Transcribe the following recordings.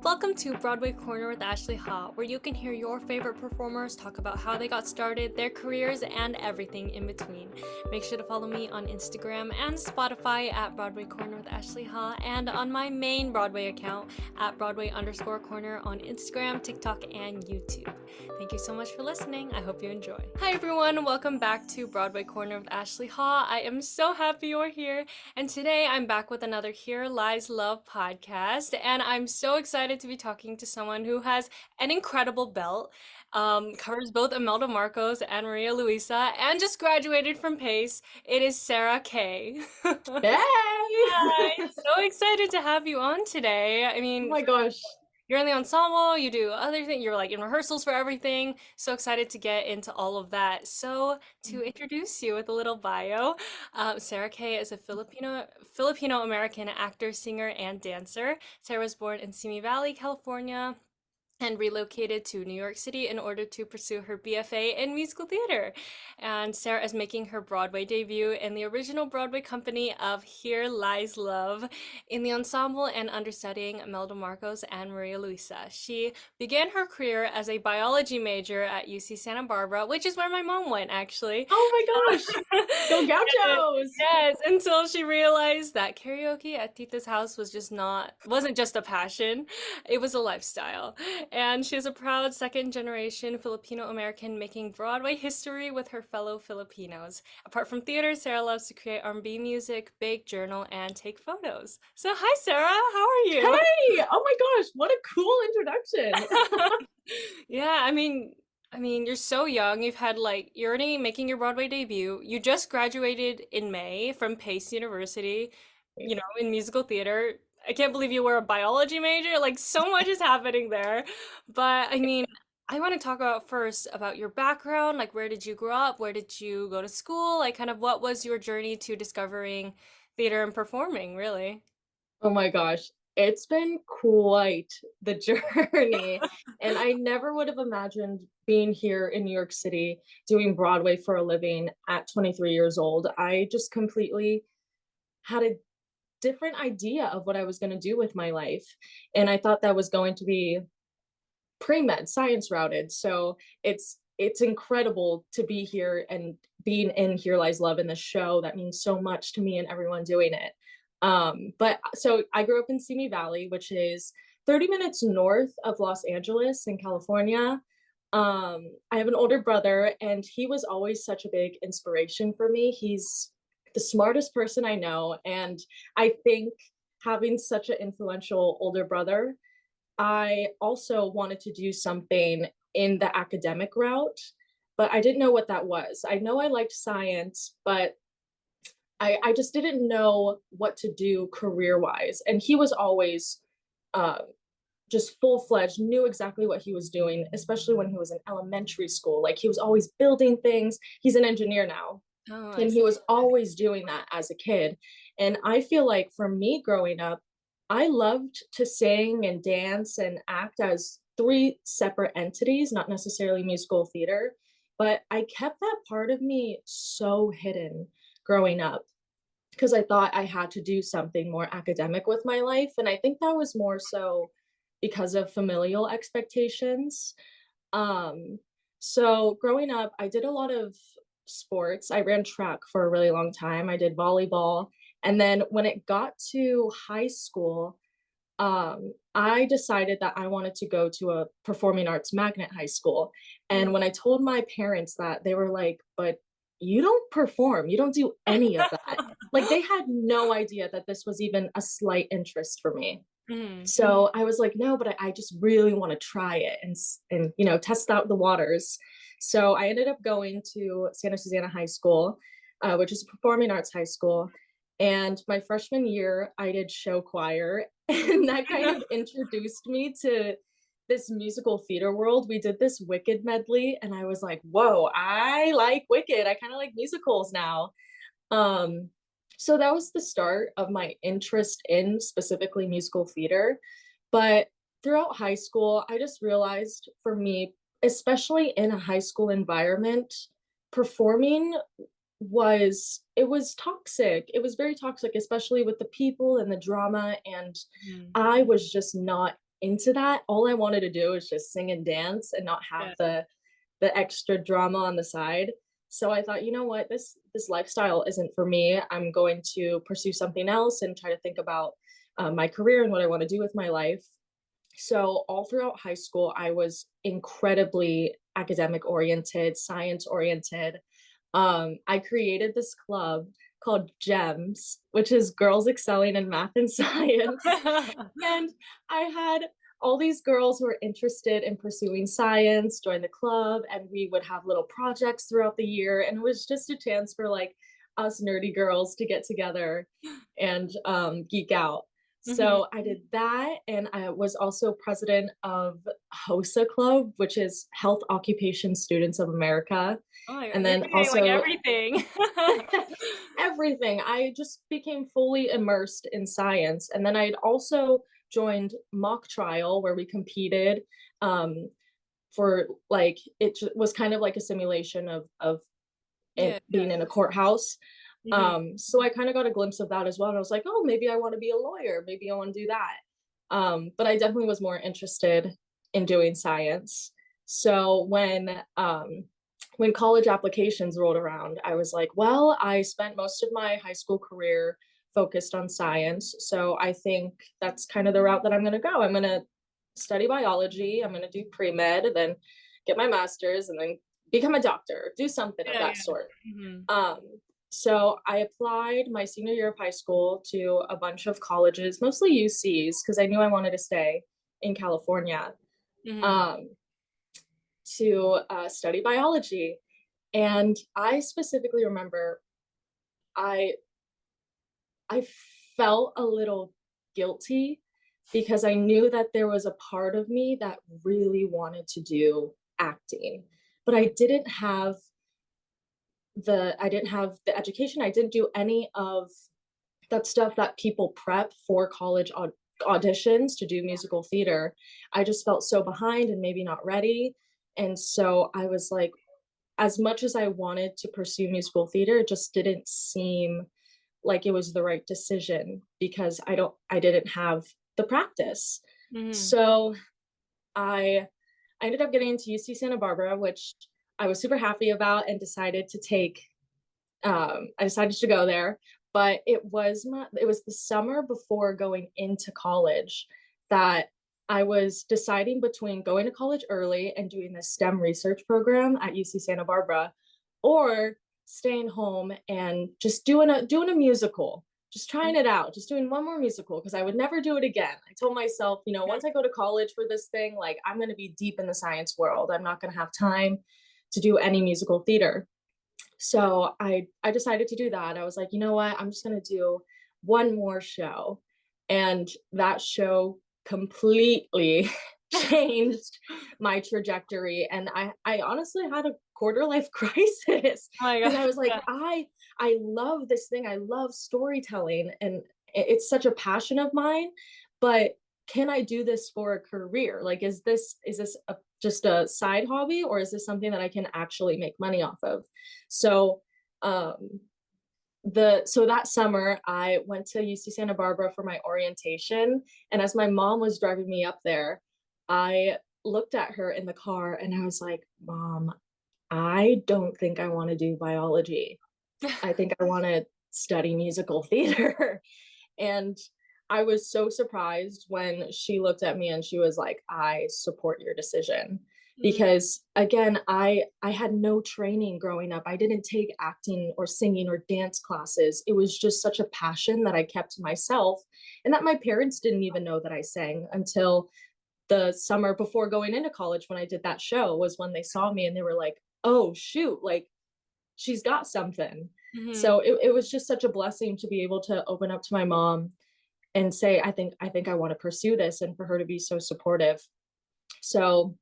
Welcome to Broadway Corner with Ashley Ha, where you can hear your favorite performers talk about how they got started, their careers, and everything in between. Make sure to follow me on Instagram and Spotify at Broadway Corner with Ashley Ha, and on my main Broadway account at Broadway_Corner on Instagram, TikTok, and YouTube. Thank you so much for listening. I hope you enjoy. Hi everyone, welcome back to Broadway Corner with Ashley Ha. I am so happy you're here, and today I'm back with another Here Lies Love podcast, and I'm so excited to be talking to someone who has an incredible belt, covers both Imelda Marcos and Maria Luisa, and just graduated from Pace. It is Sarah Kay. Hey! Hi, so excited to have you on today. I Oh mean, my gosh. you're in the ensemble, you do other things, you're like in rehearsals for everything. So excited to get into all of that. So to introduce you with a little bio, Sarah Kay is a Filipino-American actor, singer, and dancer. Sarah was born in Simi Valley, California, and relocated to New York City in order to pursue her BFA in musical theater. And Sarah is making her Broadway debut in the original Broadway company of Here Lies Love in the ensemble and understudying Imelda Marcos and Maria Luisa. She began her career as a biology major at UC Santa Barbara, which is where my mom went actually. Oh my gosh. Go Gauchos! Yes, until she realized that karaoke at Tita's house wasn't just a passion, it was a lifestyle. And she's a proud second generation Filipino-American making Broadway history with her fellow Filipinos. Apart from theater, Sarah loves to create R&B music, bake, journal, and take photos. So hi Sarah, how are you? Hey! Oh my gosh, what a cool introduction. Yeah, I mean, you're so young. You're already making your Broadway debut. You just graduated in May from Pace University, in musical theater. I can't believe you were a biology major. Like, so much is happening there. But I mean, I want to talk about first about your background. Like, where did you grow up? Where did you go to school? Like, kind of what was your journey to discovering theater and performing, really? Oh my gosh. It's been quite the journey. And I never would have imagined being here in New York City doing Broadway for a living at 23 years old. I just completely had a different idea of what I was going to do with my life. And I thought that was going to be pre-med science routed. So it's incredible to be here and being in Here Lies Love in the show. That means so much to me and everyone doing it. But so I grew up in Simi Valley, which is 30 minutes north of Los Angeles in California. I have an older brother, and he was always such a big inspiration for me. He's the smartest person I know, and I think having such an influential older brother, I also wanted to do something in the academic route, but I didn't know what that was. I know I liked science, but I just didn't know what to do career wise. And he was always uh, just full fledged, knew exactly what he was doing, especially when he was in elementary school. Like he was always building things. He's an engineer now, Oh, I and he see. was always doing that as a kid. And I feel like for me growing up, I loved to sing and dance and act as three separate entities, not necessarily musical theater, but I kept that part of me so hidden growing up because I thought I had to do something more academic with my life. And I think that was more so because of familial expectations. Um, so growing up, I did a lot of sports. I ran track for a really long time. I did volleyball. And then when it got to high school, I decided that I wanted to go to a performing arts magnet high school. And when I told my parents that, they were like, but you don't perform, you don't do any of that. Like they had no idea that this was even a slight interest for me. Mhm. So I was like, no, but I just really want to try it and test out the waters. So I ended up going to Santa Susana High School, which is a performing arts high school. And my freshman year, I did show choir, and that kind of introduced me to this musical theater world. We did this Wicked medley, and I was like, whoa, I like Wicked. I kind of like musicals now. Um, so that was the start of my interest in specifically musical theater. But throughout high school, I just realized for me, especially in a high school environment, performing was toxic. It was very toxic, especially with the people and the drama. And Mhm. I was just not into that. All I wanted to do was just sing and dance and not have Yeah. the extra drama on the side. So I thought, you know what, this lifestyle isn't for me. I'm going to pursue something else and try to think about my career and what I want to do with my life. So all throughout high school, I was incredibly academic oriented, science oriented. I created this club called GEMS, which is Girls Excelling in Math and Science. And I had all these girls who were interested in pursuing science join the club, and we would have little projects throughout the year. And it was just a chance for like us nerdy girls to get together and geek out. Mhm. So I did that, and I was also president of HOSA Club, which is Health Occupation Students of America. Oh my god, And you're then doing like also everything. everything. I just became fully immersed in science. And then I'd also joined mock trial where we competed um, for like was kind of like a simulation of Yeah, yeah. being in a courthouse. Mhm. So I kind of got a glimpse of that as well. And I was like, oh, maybe I want to be a lawyer. Maybe I want to do that. But I definitely was more interested in doing science. So when college applications rolled around, I was like, well, I spent most of my high school career focused on science. So I think that's kind of the route that I'm going to go. I'm going to study biology. I'm going to do pre-med, and then get my master's, and then become a doctor, do something of Yeah, that yeah. sort. Mhm. Um, so I applied my senior year of high school to a bunch of colleges, mostly UCs, because I knew I wanted to stay in California, Mhm. um, to study biology. And I specifically remember I I felt a little guilty because I knew that there was a part of me that really wanted to do acting, but I didn't have the education. I didn't do any of that stuff that people prep for college auditions to do musical theater. I just felt so behind and maybe not ready. And so I was like, as much as I wanted to pursue musical theater, it just didn't seem like it was the right decision because I didn't have the practice. Mhm. So I ended up getting into UC Santa Barbara, which I was super happy about and decided to take I decided to go there, but it was the summer before going into college that I was deciding between going to college early and doing the STEM research program at UC Santa Barbara, or staying home and just doing a musical, just trying it out, just doing one more musical because I would never do it again. I told myself, you know, Yeah. once I go to college for this thing, like I'm going to be deep in the science world. I'm not going to have time to do any musical theater. So I decided to do that. I was like, you know what? I'm just going to do one more show. And that show completely changed my trajectory, and I honestly had a quarter life crisis Oh my because god. I was like, Yeah. I love this thing. I love storytelling, and it's such a passion of mine, but can I do this for a career? Like, is this just a side hobby, or is this something that I can actually make money off of? So um so that summer I went to UC Santa Barbara for my orientation, and as my mom was driving me up there, I looked at her in the car and I was like, Mom, I don't think I want to do biology. I think I want to study musical theater. And I was so surprised when she looked at me and she was like, I support your decision. Mm. Because again, I had no training growing up. I didn't take acting or singing or dance classes. It was just such a passion that I kept to myself, and that my parents didn't even know that I sang until the summer before going into college. When I did that show was when they saw me and they were like, oh shoot, like she's got something. Mhm. So it was just such a blessing to be able to open up to my mom and say, I think I want to pursue this, and for her to be so supportive. So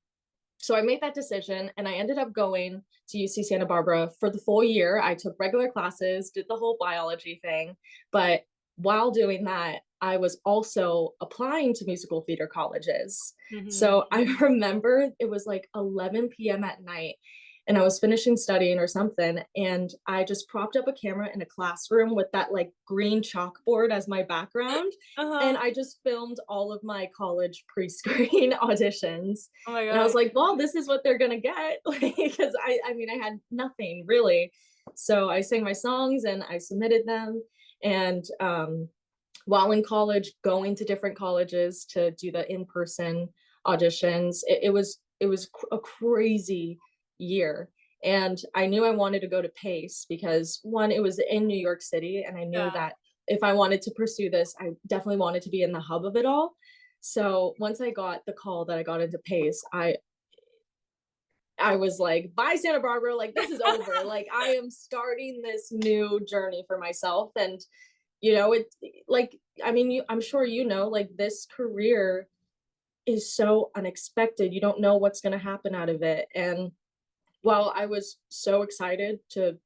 so I made that decision, and I ended up going to UC Santa Barbara for the full year. I took regular classes, did the whole biology thing, but while doing that, I was also applying to musical theater colleges. Mhm. So I remember it was like 11 p.m. at night, and I was finishing studying or something, and I just propped up a camera in a classroom with that like green chalkboard as my background, and Uh-huh. I just filmed all of my college pre-screen auditions. Oh my And I was gosh. like, well, this is what they're gonna get, like, because I mean, I had nothing really. So I sang my songs and I submitted them, and while in college, going to different colleges to do the in-person auditions, it was a crazy year. And I knew I wanted to go to Pace because one, it was in New York City, and I knew Yeah. that if I wanted to pursue this, I definitely wanted to be in the hub of it all. So once I got the call that I got into Pace, I was like, bye, Santa Barbara, like this is over. Like I am starting this new journey for myself. And it, like, I mean, I'm sure like this career is so unexpected. You don't know what's going to happen out of it. And while I was so excited to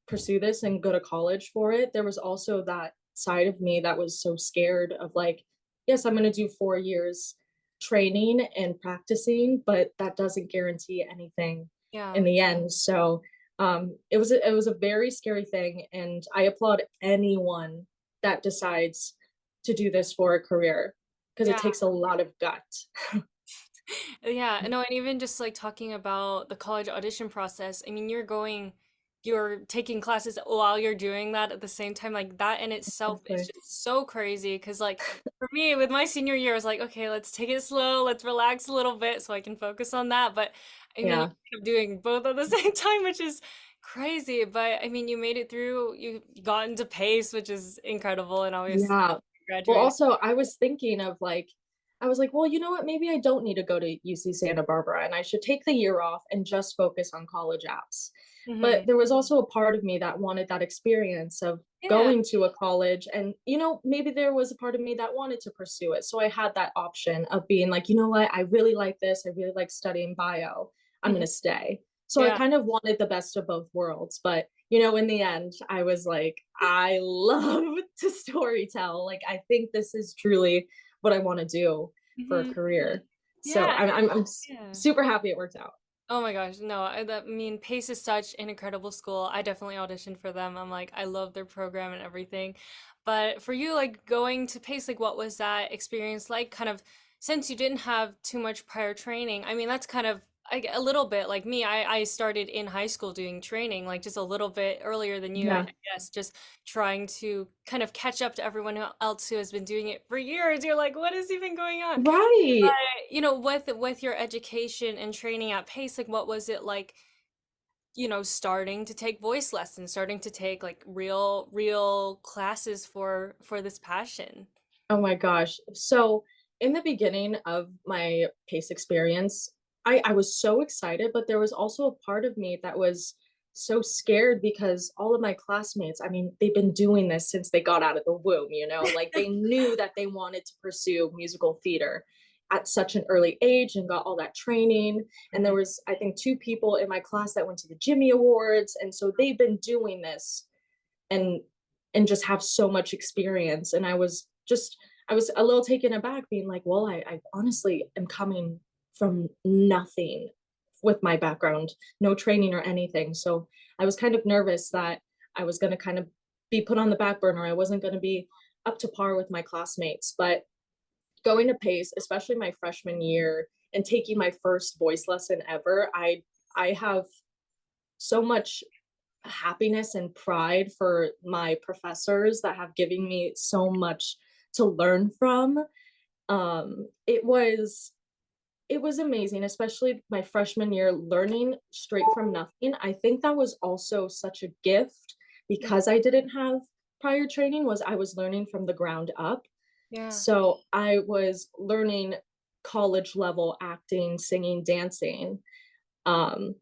pursue this and go to college for it, there was also that side of me that was so scared of like, yes, I'm going to do 4 years training and practicing, but that doesn't guarantee anything in Yeah. the end. So it was a very scary thing, and I applaud anyone that decides to do this for a career because it Yeah. takes a lot of gut. Yeah, no, and even just like talking about the college audition process, I mean, you're taking classes while you're doing that at the same time. Like that in itself is Exactly. just so crazy. Because like for me, with my senior year, I was like, okay, let's take it slow, let's relax a little bit so I can focus on that. But I mean, you Yeah. end up doing both at the same time, which is crazy. But I mean, you made it through, you got into pace, which is incredible, and obviously Yeah. Well, graduated. also, I was thinking of like, I was like, well, you know what? Maybe I don't need to go to UC Santa Barbara and I should take the year off and just focus on college apps. Hmm. But there was also a part of me that wanted that experience of Yeah. going to a college. And, maybe there was a part of me that wanted to pursue it. So I had that option of being like, you know what? I really like this. I really like studying bio. I'm going Mhm. to stay. So I Yeah. kind of wanted the best of both worlds. But in the end, I was like, I love to story tell. Like, I think this is truly what I want to do for a Hmm. career. So Yeah. I'm Yeah. super happy it worked out. Oh my gosh, no, I mean, Pace is such an incredible school. I definitely auditioned for them. I'm like, I love their program and everything. But for you, like going to Pace, like what was that experience like? Kind of since you didn't have too much prior training. I mean, that's kind of a little bit like me. I started in high school doing training, like just a little bit earlier than you, I Yeah. guess, just trying to kind of catch up to everyone else who has been doing it for years. You're like, what is even going on? Right. With your education and training at Pace, like what was it like, starting to take voice lessons, starting to take like real classes for this passion? Oh my gosh. So in the beginning of my PACE experience, I was so excited, but there was also a part of me that was so scared because all of my classmates, I mean, they've been doing this since they got out of the womb, like they knew that they wanted to pursue musical theater at such an early age and got all that training. And there Mhm. was, I think, two people in my class that went to the Jimmy Awards. And so they've been doing this and just have so much experience. And I was a little taken aback being like, well, I honestly am coming from nothing with my background, no training or anything. So I was kind of nervous that I was going to kind of be put on the back burner. I wasn't going to be up to par with my classmates. But going to Pace, especially my freshman year, and taking my first voice lesson ever, I have so much happiness and pride for my professors that have given me so much to learn from. It was amazing, especially my freshman year, learning straight from nothing. I think that was also such a gift Mhm. because I didn't have prior training, was I was learning from the ground up. Yeah. So I was learning college level acting, singing, dancing. Um,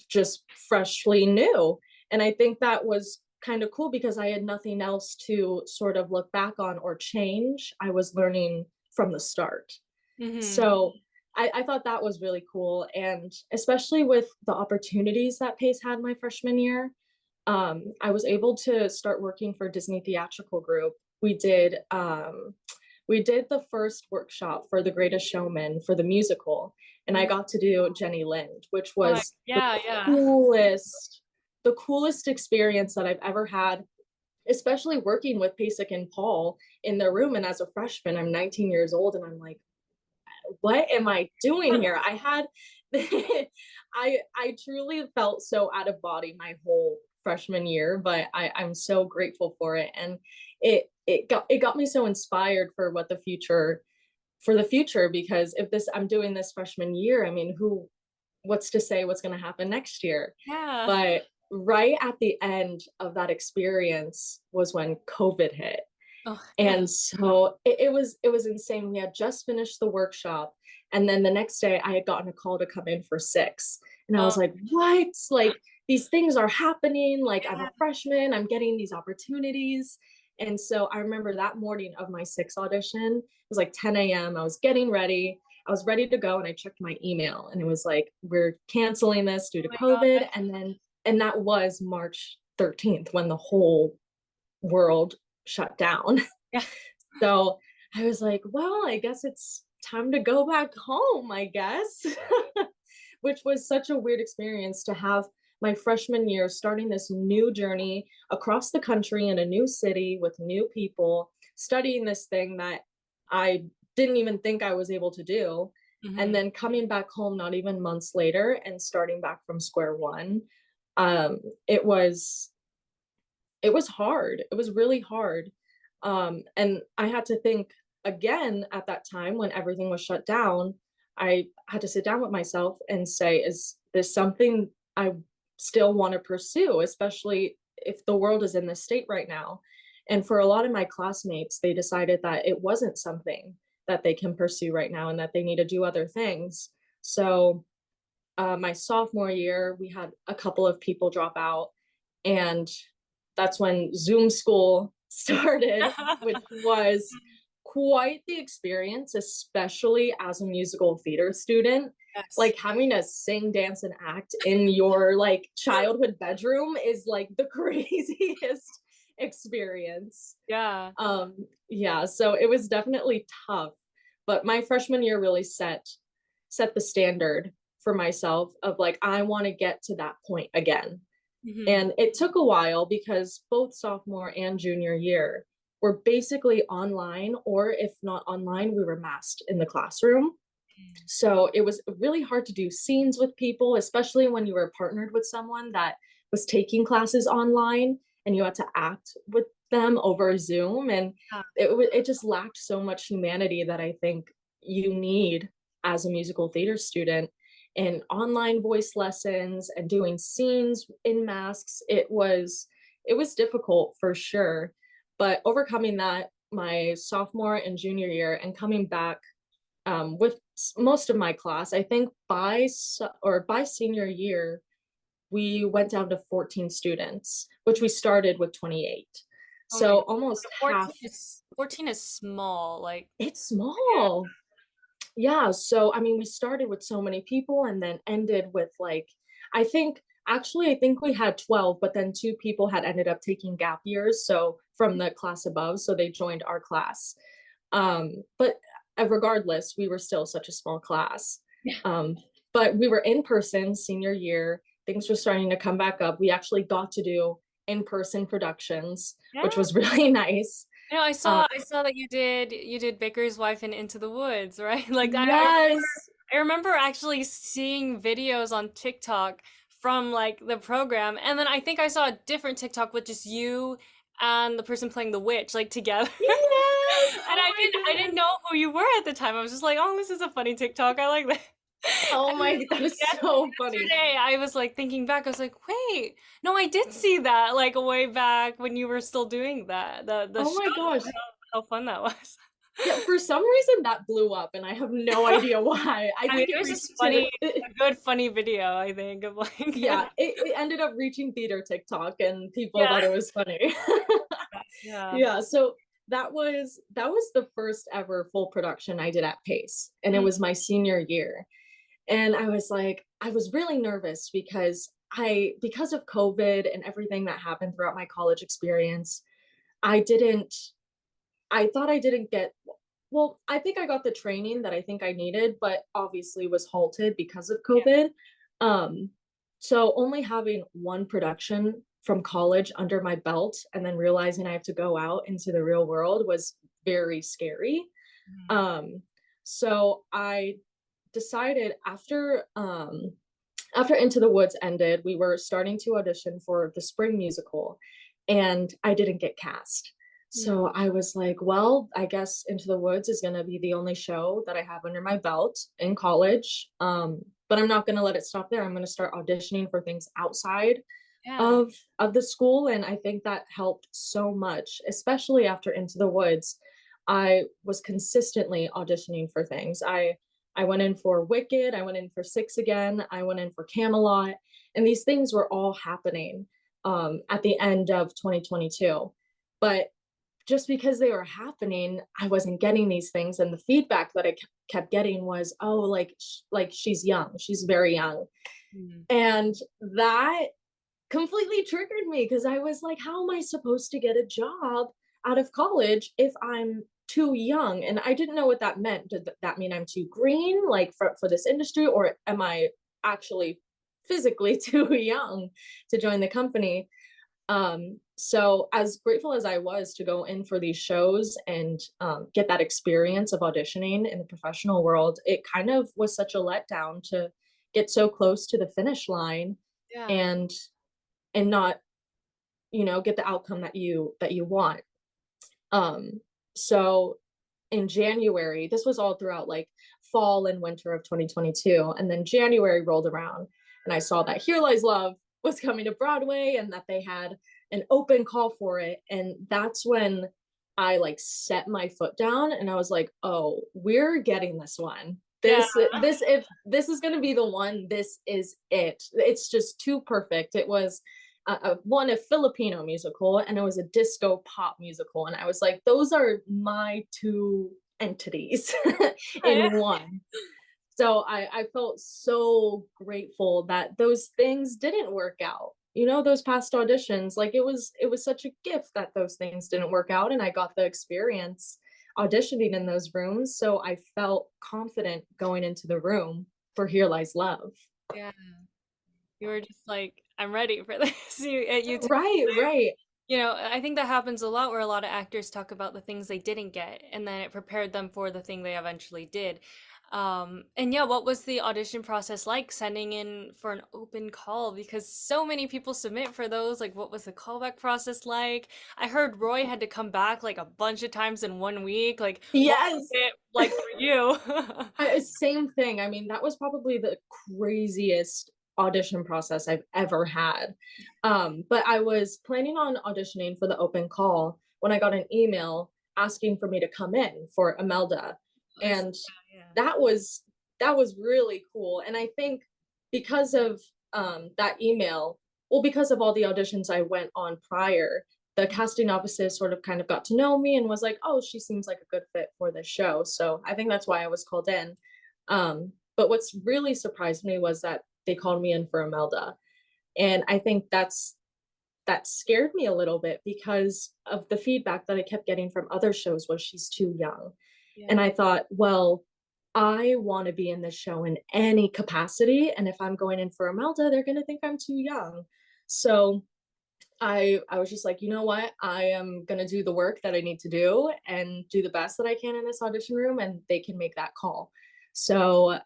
just freshly new. And I think that was kind of cool because I had nothing else to sort of look back on or change. I was learning from the start. Hmm. So I thought that was really cool. And especially with the opportunities that Pace had my freshman year, I was able to start working for Disney Theatrical Group. We did we did the first workshop for The Greatest Showman for the musical, and I Mhm. got to do Jenny Lind, which Oh, like, was yeah, yeah. the coolest experience that I've ever had, especially working with Pasek and Paul in their room. And as a freshman, I'm 19 years old, and I'm like, what am I doing here? I had I truly felt so out of body my whole freshman year, but I'm so grateful for it. And it got me so inspired for what the future for the future, because if this I'm doing this freshman year, I mean, who what's to say what's going to happen next year? Yeah. But right at the end of that experience was when COVID hit. Oh, yeah. And so it was insane. We had just finished the workshop, and then the next day I had gotten a call to come in for six. And I Oh, was like, what? Like, these things are happening. Like, I'm yeah. a freshman, I'm getting these opportunities. And so I remember that morning of my six audition, it was like 10 a.m. I was getting ready. I was ready to go, and I checked my email, and it was like, we're canceling this due to Oh my God. COVID. And that was March 13th when the whole world shut down. Yeah. So I was like, well, I guess it's time to go back home, I guess. Which was such a weird experience to have my freshman year starting this new journey across the country in a new city with new people, studying this thing that I didn't even think I was able to do. And Mhm. then coming back home not even months later and starting back from square one. Um, it was it was hard. It was really hard. And I had to think again at that time when everything was shut down. I had to sit down with myself and say, is this something I still want to pursue, especially if the world is in this state right now? And for a lot of my classmates, they decided that it wasn't something that they can pursue right now and that they need to do other things. So, my sophomore year, we had a couple of people drop out, and that's when Zoom school started, which was quite the experience, especially as a musical theater student. Yes. Like, having to sing, dance, and act in your like childhood bedroom is like the craziest experience. Yeah. Yeah, so it was definitely tough, but my freshman year really set the standard for myself of like, I want to get to that point again. Mhm. And it took a while because both sophomore and junior year were basically online, or if not online, we were masked in the classroom. So it was really hard to do scenes with people, especially when you were partnered with someone that was taking classes online and you had to act with them over Zoom. And Yeah. it just lacked so much humanity that I think you need as a musical theater student. And online voice lessons and doing scenes in masks, it was difficult for sure. But overcoming that my sophomore and junior year and coming back with most of my class, I think by senior year, we went down to 14 students, which we started with 28. Oh my So God. almost half. 14 is small. Like, It's yeah. small. Yeah. So, I mean, we started with so many people and then ended with like, I think, I think we had 12, but then two people had ended up taking gap years. So from the class above, so they joined our class. But regardless, we were still such a small class. Yeah. Um, but we were in person senior year. Things were starting to come back up. We actually got to do in-person productions, which Yeah. was really nice. Um, I saw that you did Baker's Wife and Into the Woods, right? Like yes. I remember actually seeing videos on TikTok from like the program, and then I think I saw a different TikTok with just you and the person playing the witch like together. Yes. And Oh my I didn't God. know who you were at the time. I was just like, oh, this is a funny TikTok. I like that. Oh And my, that is so funny. yesterday I was like thinking back, I was like, wait, no, I did see that like way back when you were still doing that. The Oh show, my gosh. how fun that was. Yeah, for some reason that blew up and I have no idea why. I I mean, think it it was just reached to funny, a good funny video, I think, of like yeah, it ended up reaching theater TikTok and people yeah, thought it was funny. yeah. Yeah, so that was the first ever full production I did at Pace, and it Mm, was my senior year. And I was like, I was really nervous because of COVID and everything that happened throughout my college experience, I didn't I thought I didn't get well, I think I got the training that I think I needed, but obviously was halted because of COVID. Um, so only having one production from college under my belt and then realizing I have to go out into the real world was very scary. Mhm. Um, so I decided after Into the Woods ended, we were starting to audition for the spring musical, and I didn't get cast. No. So I was like, well, I guess Into the Woods is going to be the only show that I have under my belt in college. But I'm not going to let it stop there. I'm going to start auditioning for things outside Yeah. of the school, and I think that helped so much, especially after Into the Woods. I was consistently auditioning for things. I went in for Wicked, I went in for Six Again, I went in for Camelot, and these things were all happening at the end of 2022. But just because they were happening, I wasn't getting these things, and the feedback that I kept getting was, "Oh, like she's young, she's very young," Mhm. and that completely triggered me because I was like, how am I supposed to get a job out of college if I'm too young? And I didn't know what that meant. Did that mean I'm too green, like for this industry, or am I actually physically too young to join the company? So as grateful as I was to go in for these shows and get that experience of auditioning in the professional world, it kind of was such a letdown to get so close to the finish line Yeah. and not, get the outcome that you want. um so in January, this was all throughout like fall and winter of 2022, and then January rolled around and I saw that Here Lies Love was coming to Broadway and that they had an open call for it, and that's when I like set my foot down and I was like, oh, we're getting this one. Yeah. This if this is going to be the one, this is it. It's just too perfect. It was a Filipino musical and it was a disco pop musical, and I was like, those are my two entities in one. So I felt so grateful that those things didn't work out. Those past auditions, like it was such a gift that those things didn't work out and I got the experience auditioning in those rooms. So I felt confident going into the room for Here Lies Love. Yeah. You were just like, I'm ready for this. You Right, right. I think that happens a lot where a lot of actors talk about the things they didn't get and then it prepared them for the thing they eventually did. And yeah, what was the audition process like sending in for an open call? Because so many people submit for those. Like, what was the callback process like? I heard Roy had to come back like a bunch of times in 1 week. Like, what was Yes. it like for you? Same thing. I mean, that was probably the craziest audition process I've ever had. But I was planning on auditioning for the open call when I got an email asking for me to come in for Imelda. And Yeah. that was that was really cool. And I think because of that email, well, because of all the auditions I went on prior, the casting offices sort of kind of got to know me and was like, oh, she seems like a good fit for this show. So I think that's why I was called in. But what's really surprised me was that they called me in for Imelda. And I think that scared me a little bit because of the feedback that I kept getting from other shows was she's too young. And Yeah. I thought, well, I want to be in this show in any capacity. And if I'm going in for Imelda, they're going to think I'm too young. So I was just like, you know what? I am gonna do the work that I need to do and do the best that I can in this audition room, and they can make that call. So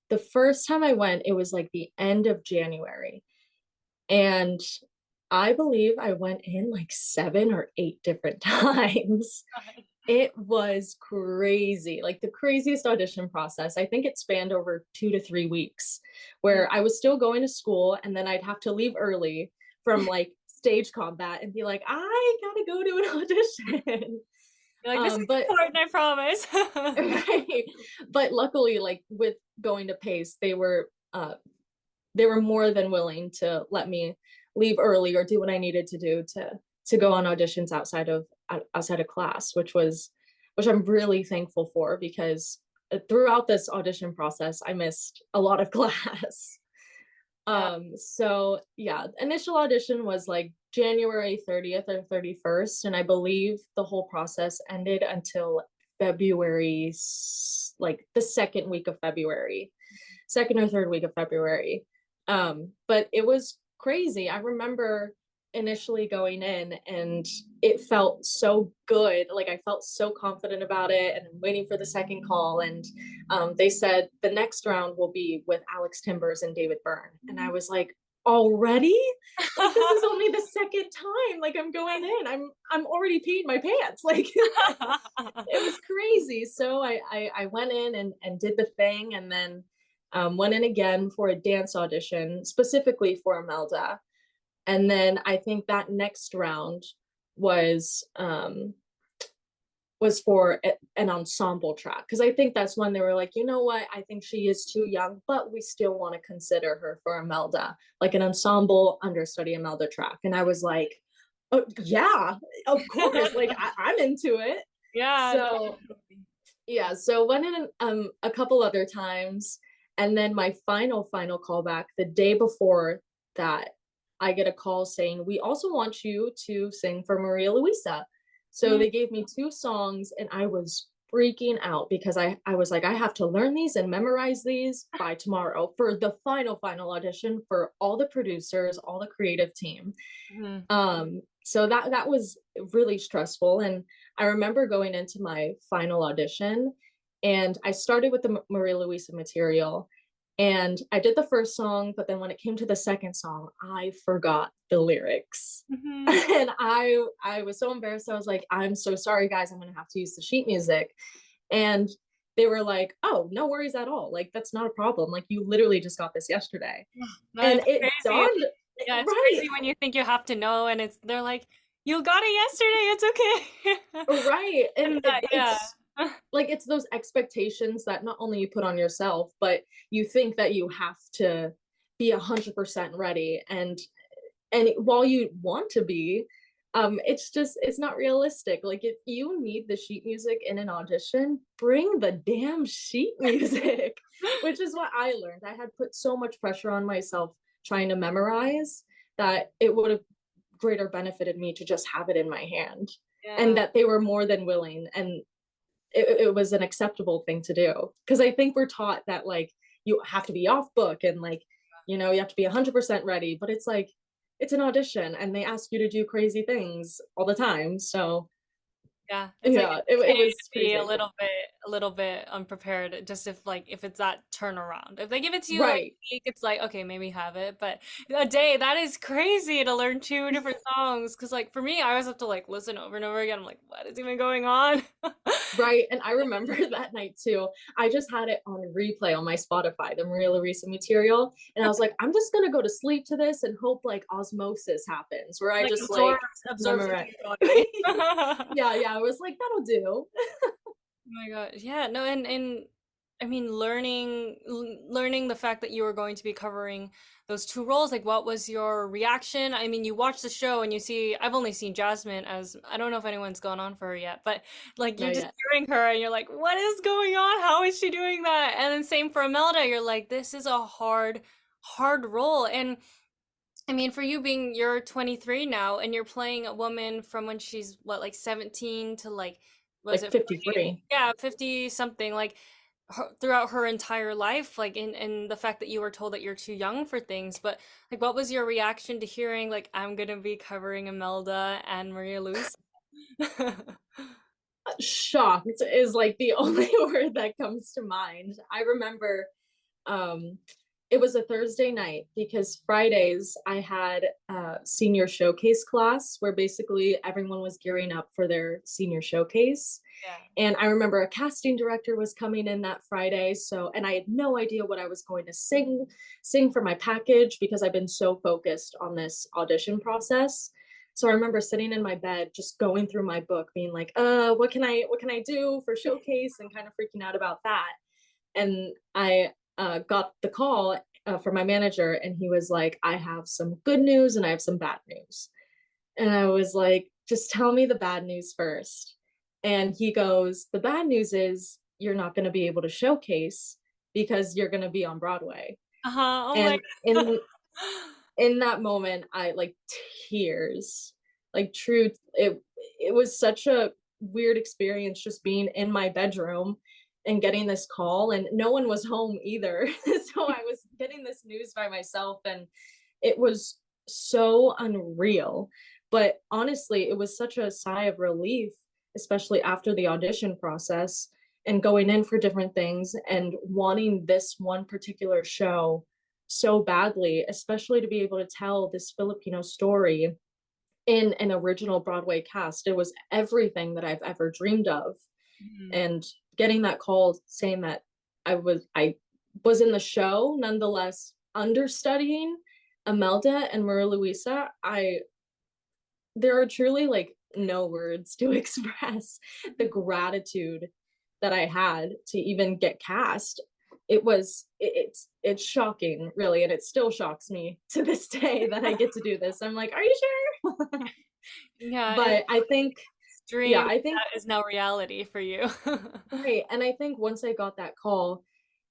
the first time I went, it was like the end of January, and I believe I went in like 7 or 8 different times. It was crazy, like the craziest audition process. I think it spanned over 2 to 3 weeks, where I was still going to school and then I'd have to leave early from like stage combat and be like, I gotta go to an audition. You're like, this is But important, I promise. right, but luckily, like with going to Pace, they were more than willing to let me leave early or do what I needed to do to go on auditions outside of class, which I'm really thankful for because throughout this audition process, I missed a lot of class. Yeah. So yeah, initial audition was like January 30th or 31st, and I believe the whole process ended until February, like the second week of February, second or third week of February. But it was crazy. I remember initially going in and it felt so good. Like I felt so confident about it and I'm waiting for the second call. And they said the next round will be with Alex Timbers and David Byrne. And I was like, already? Like this is only the second time. Like I'm going in. I'm already peeing my pants. Like it was crazy. So I went in and did the thing and then went in again for a dance audition, specifically for Imelda. And then I think that next round was for an ensemble track because I think that's when they were like, you know what, I think she is too young, but we still want to consider her for Imelda, like an ensemble understudy Imelda track. And I was like, oh yeah, of course, like I'm into it. Yeah. So yeah, so went in a couple other times, and then my final callback the day before that, I get a call saying we also want you to sing for Maria Luisa. So they gave me two songs, and I was freaking out because I was like, I have to learn these and memorize these by tomorrow for the final audition for all the producers, all the creative team. So that was really stressful. And I remember going into my final audition and I started with the Maria Luisa material and I did the first song, but then when it came to the second song, I forgot the lyrics. And I was so embarrassed. I was like, I'm so sorry, guys. I'm going to have to use the sheet music. And they were like, oh, no worries at all. Like, that's not a problem. Like, you literally just got this yesterday. That's And it crazy. dawned, Yeah, it's right, crazy when you think you have to know and they're like, you got it yesterday, it's okay. right. And Yeah. it's like, it's those expectations that not only you put on yourself, but you think that you have to be 100% ready. And while you want to be, it's not realistic. Like if you need the sheet music in an audition, bring the damn sheet music, which is what I learned. I had put so much pressure on myself trying to memorize that it would have greater benefited me to just have it in my hand. And that they were more than willing, and it was an acceptable thing to do, because I think we're taught that like you have to be off book and like, you know, you have to be 100% ready, but it's like it's an audition and they ask you to do crazy things all the time. So Yeah, it's like yeah, it's it okay was to be crazy. a little bit unprepared. Just if it's that turnaround. If they give it to you like Right. a week, it's like okay, maybe have it. But a day, that is crazy to learn two different songs. Because like for me, I always have to like listen over and over again. I'm like, what is even going on? Right. And I remember that night too. I just had it on replay on my Spotify, the Maria Larissa material. And I was like, I'm just gonna go to sleep to this and hope like osmosis happens where I Like just like absorbs into memorize. your body. Yeah, I was like, that'll do. Oh my God. Yeah, no, and I mean learning the fact that you were going to be covering those two roles, like what was your reaction? I mean, you watch the show and you see I've only seen Jasmine as I don't know if anyone's gone on for her yet, but like you're Not just yet. hearing her and you're like, what is going on? How is she doing that? And then same for Imelda, you're like, this is a hard role. And I mean, for you being you're 23 now and you're playing a woman from when she's what, like 17 to like was Like it 40? 53. Yeah, 50 something like throughout her entire life, like in the fact that you were told that you're too young for things. But like what was your reaction to hearing like I'm gonna be covering Imelda and Maria Luisa? Shocked is like the only word that comes to mind. I remember um it was a Thursday night because Fridays I had a senior showcase class where basically everyone was gearing up for their senior showcase. Yeah. And I remember a casting director was coming in that Friday. So, and I had no idea what I was going to sing for my package because I've been so focused on this audition process. So I remember sitting in my bed, just going through my book, being like, what can I do for showcase, and kind of freaking out about that. And I got the call from my manager, and he was like, I have some good news and I have some bad news. And I was like, just tell me the bad news first. And he goes, the bad news is you're not going to be able to showcase because you're going to be on Broadway. Uh-huh. Oh my And in that moment, I like tears, like true. It was such a weird experience just being in my bedroom and getting this call, and no one was home either. So I was getting this news by myself, and it was so unreal. But honestly, it was such a sigh of relief, especially after the audition process and going in for different things and wanting this one particular show so badly, especially to be able to tell this Filipino story in an original Broadway cast. It was everything that I've ever dreamed of. Mhm. And getting that call saying that I was in the show, nonetheless understudying Imelda and Maria Luisa, I there are truly like no words to express the gratitude that I had to even get cast. It's shocking, really, and it still shocks me to this day that I get to do this. I'm like, are you sure? Yeah, But I think, yeah, dream I think that is now reality for you. right. And I think once I got that call,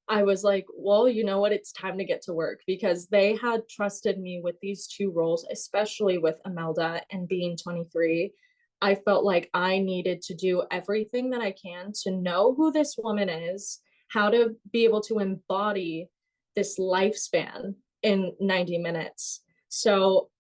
I was like, well, you know what? It's time to get to work, because they had trusted me with these two roles, especially with Imelda and being 23. I felt like I needed to do everything that I can to know who this woman is, how to be able to embody this lifespan in 90 minutes. So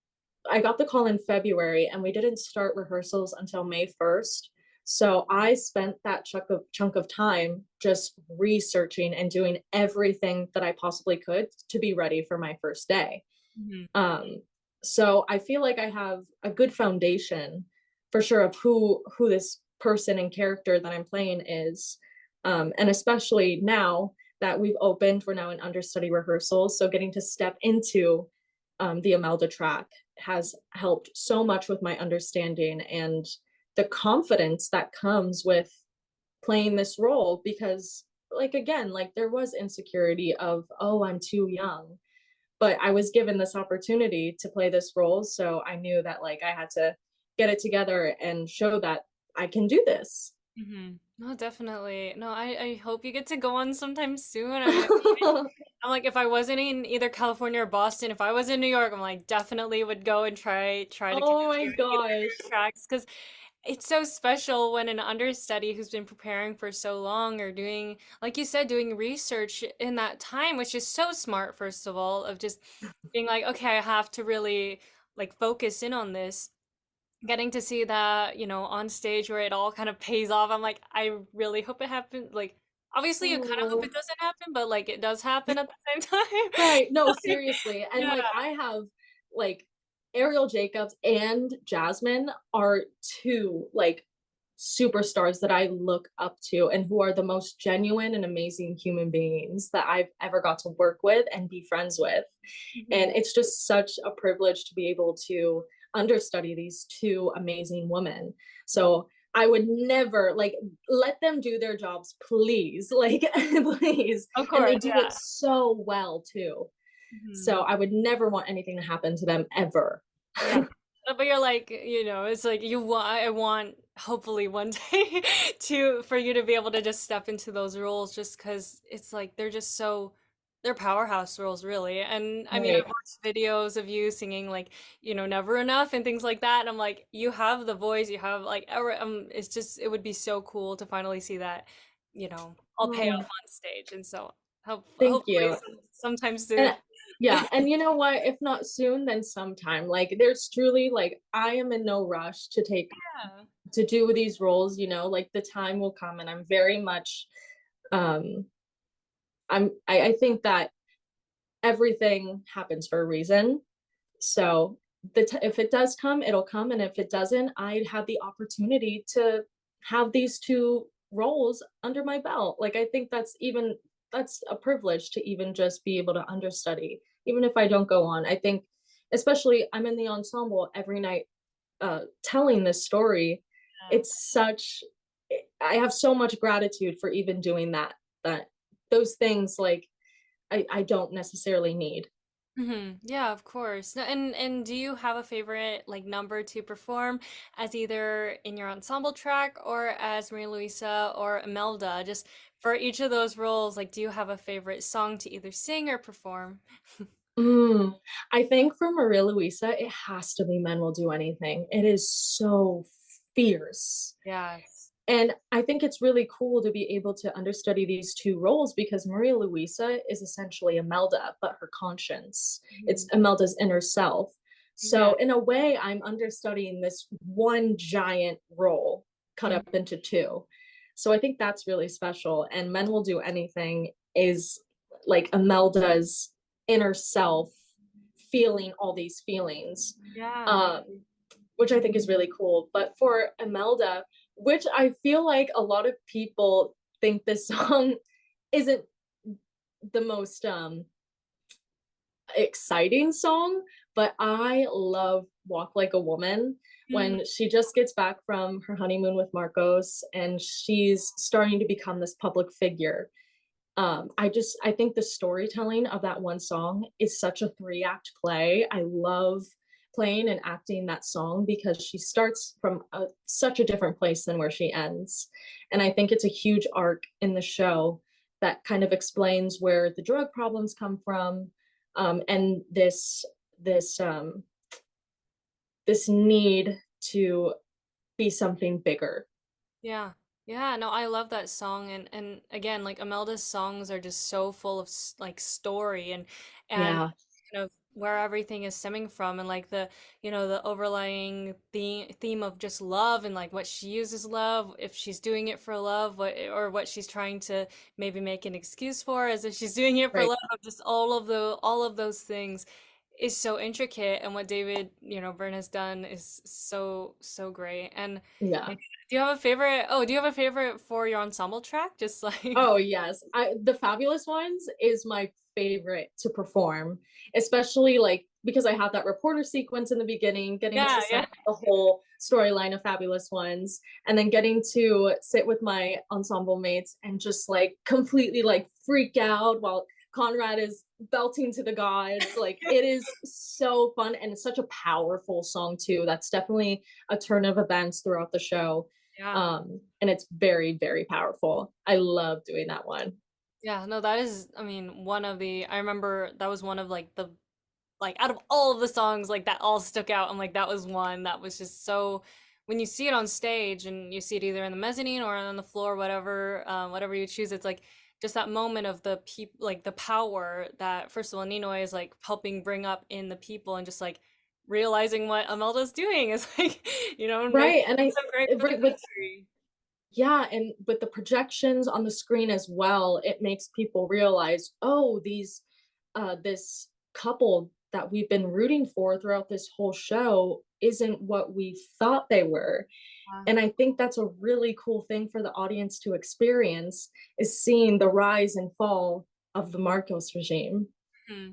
I got the call in February and we didn't start rehearsals until May 1st. So I spent that chunk of time just researching and doing everything that I possibly could to be ready for my first day. Mhm. Um, so I feel like I have a good foundation for sure of who this person and character that I'm playing is. And especially now that we've opened, we're now in understudy rehearsals. So getting to step into the Imelda track has helped so much with my understanding and the confidence that comes with playing this role, because like again, like there was insecurity of, oh, I'm too young, but I was given this opportunity to play this role, so I knew that like I had to get it together and show that I can do this. Mhm. No, definitely. No, I hope you get to go on sometime soon. I mean, I'm like, if I wasn't in either California or Boston, if I was in New York, I'm like, definitely would go and try to catch Oh my you in either of gosh. your tracks, because it's so special when an understudy who's been preparing for so long or doing, like you said, doing research in that time, which is so smart, first of all, of just being like, okay, I have to really like focus in on this. Getting to see that, on stage where it all kind of pays off. I'm like, I really hope it happens. Like, obviously, you kind of hope Oh. it doesn't happen, but like it does happen at the same time. Right. No, Like, seriously. And yeah. like I have like Ariel Jacobs and Jasmine are two like superstars that I look up to and who are the most genuine and amazing human beings that I've ever got to work with and be friends with. And Mhm. it's just such a privilege to be able to understudy these two amazing women. So I would never like let them do their jobs, please. Like, please. Of And they course, do it yeah. so well too. So Mhm. I would never want anything to happen to them ever. Yeah. But you're like, it's like I want hopefully one day to for you to be able to just step into those roles, just because it's like they're powerhouse roles, really. And I mean, Right. I've watched videos of you singing like, Never Enough and things like that. And I'm like, you have the voice, you have like it's just it would be so cool to finally see that, all pay off Oh, on stage. And so thank hopefully you. sometime soon. And yeah, and you know what? If not soon, then sometime. Like there's truly like I am in no rush to take Yeah. to do these roles, like the time will come, and I'm very much um I think that everything happens for a reason. So if it does come, it'll come, and if it doesn't, I'd have the opportunity to have these two roles under my belt. Like I think that's a privilege to even just be able to understudy, even if I don't go on. I think, especially, I'm in the ensemble every night, telling this story. Yeah. It's such I have so much gratitude for even doing that those things like I don't necessarily need. Yeah, of course. And do you have a favorite like number to perform as either in your ensemble track or as Maria Luisa or Imelda? Just for each of those roles, like do you have a favorite song to either sing or perform? Mm, I think for Maria Luisa, it has to be Men Will Do Anything. It is so fierce. Yeah. And I think it's really cool to be able to understudy these two roles because Maria Luisa is essentially Imelda, but her conscience. It's Mhm. Imelda's inner self. Yeah. So in a way, I'm understudying this one giant role cut Mhm. up into two. So I think that's really special. And Men Will Do Anything is like Imelda's inner self feeling all these feelings. Yeah. Um, which I think is really cool. But for Imelda, which I feel like a lot of people think this song isn't the most exciting song, but I love Walk Like a Woman Mhm. when she just gets back from her honeymoon with Marcos and she's starting to become this public figure. I think the storytelling of that one song is such a three-act play. I love playing and acting that song because she starts from such a different place than where she ends. And I think it's a huge arc in the show that kind of explains where the drug problems come from, and this this need to be something bigger. Yeah. Yeah, no, I love that song, and again, like Imelda's songs are just so full of like story and Yeah, kind of where everything is stemming from, and like the, the overlying theme of just love, and like what she uses love, if she's doing it for love, what she's trying to maybe make an excuse for, as if she's doing it for right. love, just all of those things is so intricate, and what David, Byrne has done is so great. And Yeah. do you have a favorite? Oh, do you have a favorite for your ensemble track? Just like, Oh yes, the Fabulous Ones is my favorite to perform, especially like because I have that reporter sequence in the beginning, getting yeah, to set yeah, up the whole storyline of Fabulous Ones, and then getting to sit with my ensemble mates and just like completely like freak out while Conrad is belting to the gods. Like it is so fun and it's such a powerful song too. That's definitely a turn of events throughout the show, yeah. and it's very, very powerful. I love doing that one. Yeah, no, that is, I mean, I remember that was one of like like out of all of the songs, like that all stuck out. I'm like, that was one that was just so, when you see it on stage and you see it either in the mezzanine or on the floor, whatever you choose, it's like just that moment of the people, like the power that, first of all, Ninoy is like helping bring up in the people, and just like realizing what Imelda's doing is like, and making Right. And it so great for the with country. yeah, and with the projections on the screen as well, it makes people realize, oh, this couple that we've been rooting for throughout this whole show isn't what we thought they were. And I think that's a really cool thing for the audience to experience is seeing the rise and fall of the Marcos regime. Hmm.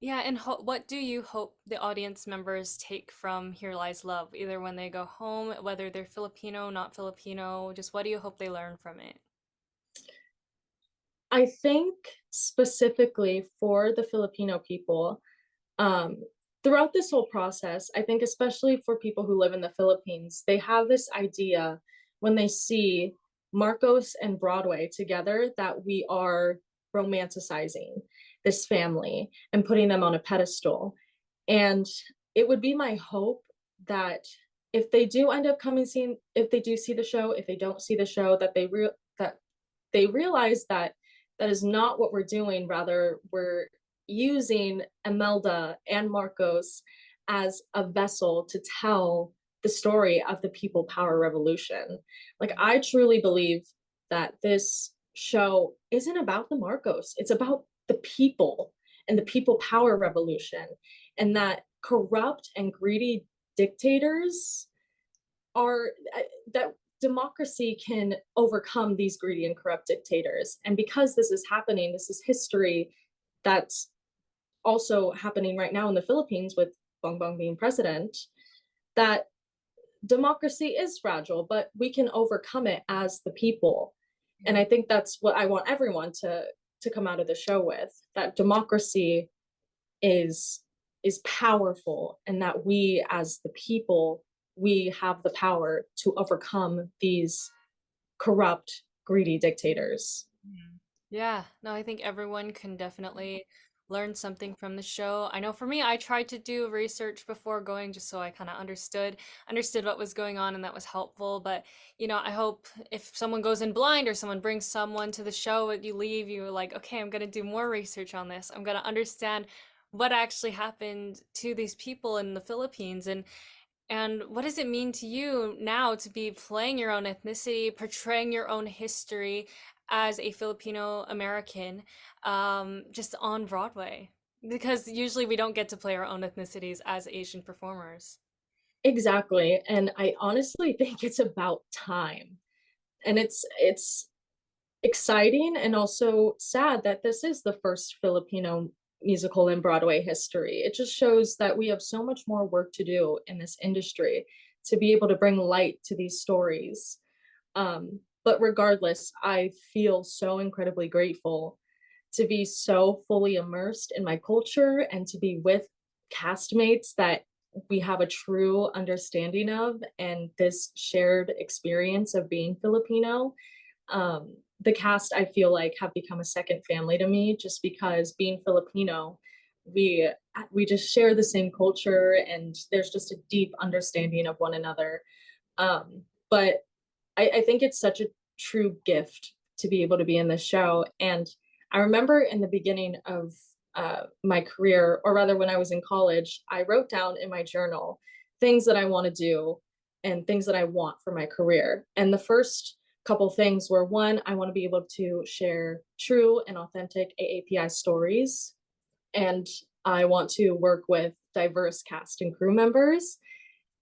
Yeah, and what do you hope the audience members take from Here Lies Love, either when they go home, whether they're Filipino, not Filipino, just what do you hope they learn from it? I think specifically for the Filipino people, um, throughout this whole process, I think especially for people who live in the Philippines, they have this idea when they see Marcos and Broadway together that we are romanticizing this family and putting them on a pedestal. And it would be my hope that if they do end up coming seeing, if they do see the show, if they don't see the show, that they realize that that is not what we're doing. Rather, we're using Imelda and Marcos as a vessel to tell the story of the people power revolution. Like, I truly believe that this show isn't about the Marcos, it's about the people and the people power revolution, and that corrupt and greedy dictators are that democracy can overcome these greedy and corrupt dictators. And because this is happening, this is history that's also happening right now in the Philippines with Bongbong being president, that democracy is fragile, but we can overcome it as the people. And I think that's what I want everyone to come out of the show with, that democracy is is powerful and that we as the people, we have the power to overcome these corrupt greedy dictators. Mhm. Yeah, no, I think everyone can definitely learn something from the show. I know for me, I tried to do research before going just so I kind of understood what was going on, and that was helpful. But I hope if someone goes in blind or someone brings someone to the show and you leave, you're like, okay, I'm gonna do more research on this. I'm gonna understand what actually happened to these people in the Philippines, and what does it mean to you now to be playing your own ethnicity, portraying your own history as a Filipino-American, just on Broadway? Because usually we don't get to play our own ethnicities as Asian performers. Exactly, and I honestly think it's about time. And it's exciting and also sad that this is the first Filipino musical in Broadway history. It just shows that we have so much more work to do in this industry to be able to bring light to these stories. But regardless, I feel so incredibly grateful to be so fully immersed in my culture and to be with castmates that we have a true understanding of and this shared experience of being Filipino. The cast I feel like have become a second family to me just because being Filipino, we we just share the same culture and there's just a deep understanding of one another. But I think it's such a true gift to be able to be in this show. And I remember in the beginning of my career, or rather when I was in college, I wrote down in my journal things that I want to do and things that I want for my career. And the first couple things were one, I want to be able to share true and authentic AAPI stories. And I want to work with diverse cast and crew members.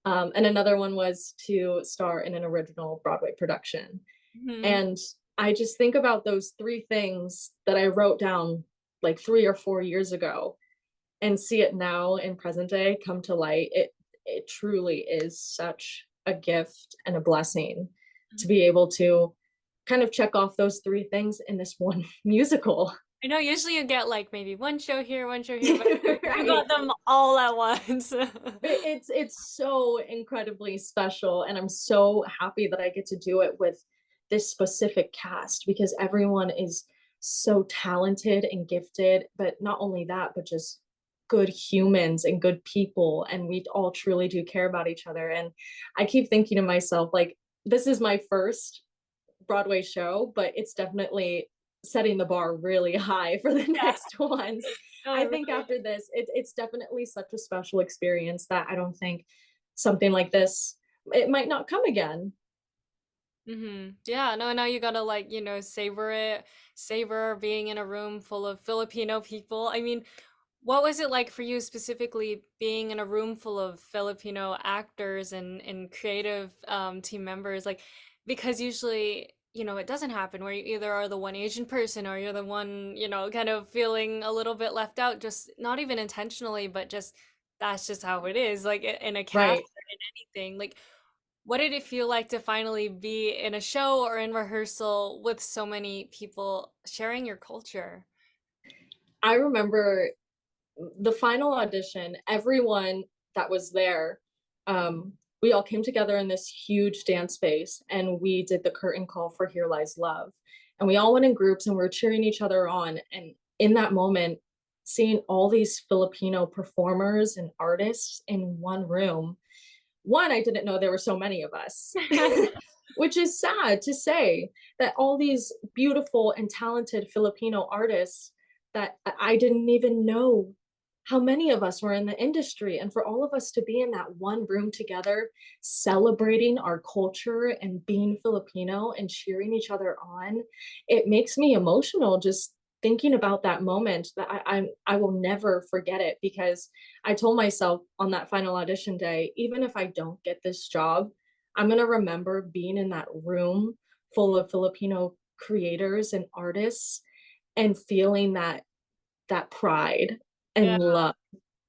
And another one was to star in an original Broadway production. Hmm. And I just think about those three things that I wrote down like 3 or 4 years ago and see it now in present day come to light. It truly is such a gift and a blessing to be able to kind of check off those three things in this one musical. I know usually you get like maybe one show here, but you Right. got them all at once. It's so incredibly special, and I'm so happy that I get to do it with this specific cast because everyone is so talented and gifted, but not only that, but just good humans and good people, and we all truly do care about each other. And I keep thinking to myself, like, this is my first Broadway show, but it's definitely setting the bar really high for the Yeah, next ones. no, it I think really after this, it's definitely such a special experience that I don't think something like this, it might not come again. Yeah, no, now you gotta like, savor it, savor being in a room full of Filipino people. I mean, what was it like for you specifically being in a room full of Filipino actors and creative team members? Like, because usually, it doesn't happen where you either are the one Asian person or you're the one, kind of feeling a little bit left out, just not even intentionally, but just that's just how it is, like in a cast Right. or in anything. Like, what did it feel like to finally be in a show or in rehearsal with so many people sharing your culture? I remember the final audition, everyone that was there, we all came together in this huge dance space and we did the curtain call for Here Lies Love. And we all went in groups and we were cheering each other on. And in that moment, seeing all these Filipino performers and artists in one room, one, I didn't know there were so many of us, which is sad to say that all these beautiful and talented Filipino artists that I didn't even know how many of us were in the industry. And for all of us to be in that one room together, celebrating our culture and being Filipino and cheering each other on, it makes me emotional just thinking about that moment that I will never forget it because I told myself on that final audition day, even if I don't get this job, I'm gonna remember being in that room full of Filipino creators and artists and feeling that pride Yeah. and love